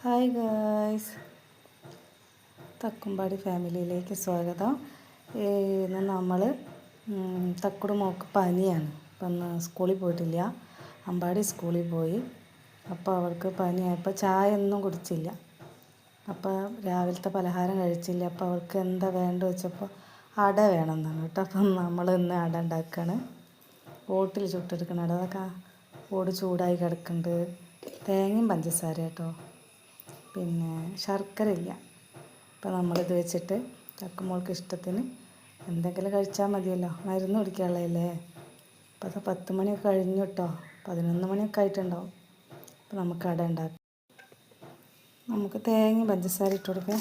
Hi guys, തക്കുംപാടി ഫാമിലിയിലേക്ക് സ്വാഗതം. ഇന്ന് നമ്മൾ തക്കുട് മോൾക്ക് പനിയാണ്. അപ്പം ഇന്ന് സ്കൂളിൽ പോയിട്ടില്ല. അമ്പാടി സ്കൂളിൽ പോയി. അപ്പോൾ അവൾക്ക് പനിയായപ്പോൾ ചായ ഒന്നും കുടിച്ചില്ല. അപ്പോൾ രാവിലത്തെ പലഹാരം കഴിച്ചില്ല. അപ്പോൾ അവൾക്ക് എന്താ വേണ്ടത് വെച്ചപ്പോൾ അട വേണമെന്നാണ് കേട്ടോ. അപ്പം നമ്മൾ ഇന്ന് അട ഉണ്ടാക്കുകയാണ്. ഓട്ടിൽ ചുട്ടെടുക്കണം അട. അതൊക്കെ ഓട് ചൂടായി കിടക്കുന്നുണ്ട്. തേങ്ങയും പഞ്ചസാര കേട്ടോ, പിന്നെ ശർക്കര ഇല്ല. അപ്പോൾ നമ്മളിത് വെച്ചിട്ട് ചക്കുമോൾക്ക് ഇഷ്ടത്തിന് എന്തെങ്കിലും കഴിച്ചാൽ മതിയല്ലോ, മരുന്ന് കുടിക്കാനുള്ളതല്ലേ. അപ്പോൾ അത് 10 മണിയൊക്കെ കഴിഞ്ഞു കേട്ടോ, 11 മണിയൊക്കെ ആയിട്ടുണ്ടാവും. അപ്പോൾ നമുക്ക് അട ഉണ്ടാക്കാം. നമുക്ക് തേങ്ങയും പഞ്ചസാര ഇട്ട് കൊടുക്കാം.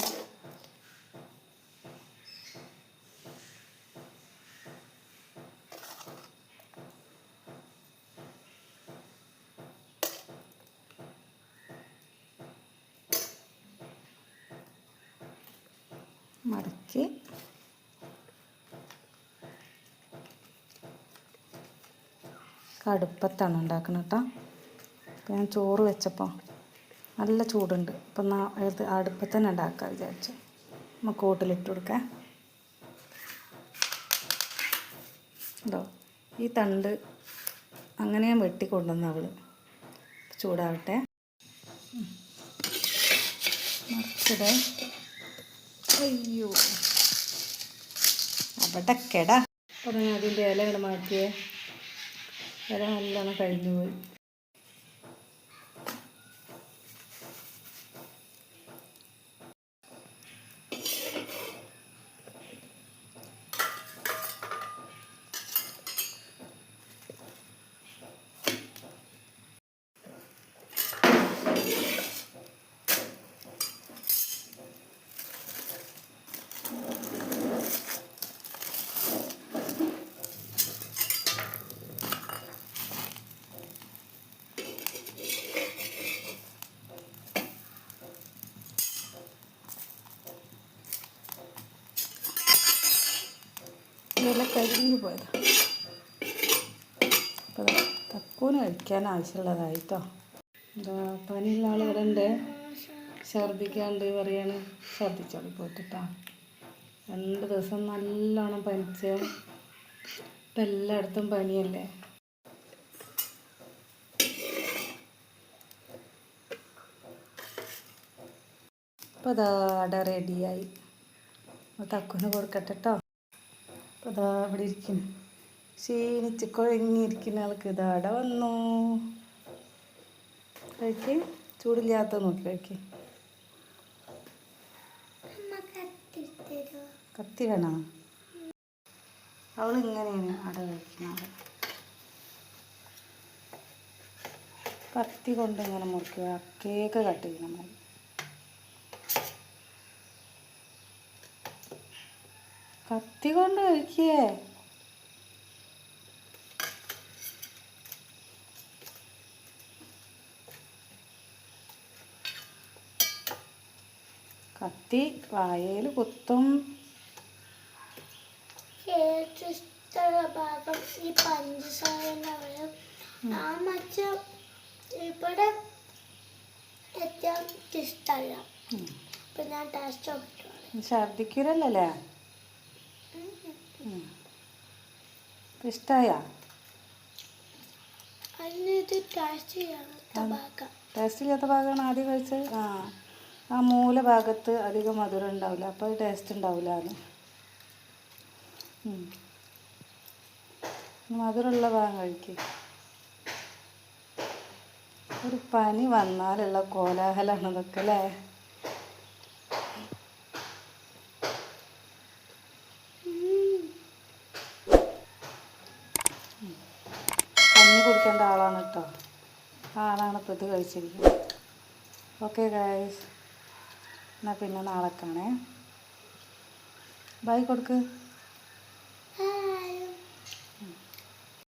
മടക്കി കടുപ്പത്താണ് ഉണ്ടാക്കണം കേട്ടോ. അപ്പോൾ ഞാൻ ചോറ് വെച്ചപ്പോൾ നല്ല ചൂടുണ്ട്. അപ്പം അടുപ്പത്ത് തന്നെ ഉണ്ടാക്കാൻ വിചാരിച്ചു. നമുക്ക് ഓട്ടിലിട്ട് കൊടുക്കാം. ഉണ്ടോ, ഈ തണ്ട് അങ്ങനെ ഞാൻ വെട്ടിക്കൊണ്ടുവന്ന അവൾ. ചൂടാവട്ടെ. മറിച്ചിടേ. അയ്യോ, അവിടെ കെടാ. അപ്പോൾ ഞാൻ അതിൻ്റെ ഇല ഇങ്ങനെ മാറ്റിയേ. ഇല നല്ലോണം കഴിഞ്ഞു പോയി. ഇല കരിഞ്ഞു പോയതാ. അപ്പോൾ തക്കൂന് കഴിക്കാൻ ആവശ്യമുള്ളതായിട്ടോ. എന്താ പനിയുള്ള ആൾ ഇവിടെ ഉണ്ട്, ഛർദ്ദിക്കാണ്ട് പറയാണ്. ഛർദ്ദിച്ചോളി പോയിട്ടാ. 2 ദിവസം നല്ലോണം പനിച്ച. ഇപ്പം എല്ലായിടത്തും പനിയല്ലേ. അപ്പോൾ അതാ അട റെഡിയായി. തക്കുന് കൊടുക്കട്ടെ കേട്ടോ. അപ്പോൾ അതാ ഇവിടെ ഇരിക്കുന്നു, ക്ഷീണിച്ച് കുഴങ്ങിയിരിക്കുന്ന ആൾക്ക് ഇതാ അട വന്നു. കഴിക്ക്, ചൂടില്ലാത്ത നോക്കി കഴിക്ക്. കത്തി വേണോ? അവളിങ്ങനെയാണ് അട കഴിക്കുന്നത്. കത്തി കൊണ്ട് ഇങ്ങനെ മുറിക്കുക, കേക്ക് കട്ട് ചെയ്യണം മതി. കത്തി കൊണ്ട് കഴിക്കേ. കത്തി വായയിൽ കുത്തും. ഭാഗം ഈ പഞ്ചസാര ഇവിടെ ഏറ്റവും ഇഷ്ടമല്ല. ഇപ്പം ഞാൻ ടേസ്റ്റ് നോക്കിയിട്ടുള്ളൂ. ഛർദിക്കൂരല്ലേ? ഇഷ്ടായ? അതിനത് ടേസ്റ്റ് ചെയ്യാത്ത ഭാഗം. ടേസ്റ്റ് ചെയ്യാത്ത ഭാഗമാണ് ആദ്യം കഴിച്ചത്. ആ മൂല ഭാഗത്ത് അധികം മധുരം ഉണ്ടാവില്ല, അപ്പോൾ അത് ടേസ്റ്റ് ഉണ്ടാവില്ല. അത് മധുരമുള്ള ഭാഗം കഴിക്കുക. ഒരു പനി വന്നാലുള്ള കോലാഹലമാണ് ഇതൊക്കെ അല്ലേ. കഞ്ഞി കുടിക്കേണ്ട ആളാണ് കേട്ടോ. ആ ആളാണ് ഇപ്പോൾ ഇത് കഴിച്ചിരിക്കുന്നത്. ഓക്കെ ഗൈസ്, എന്നാൽ പിന്നെ നാളെ കാണേ. ബൈ കൊടുക്ക്.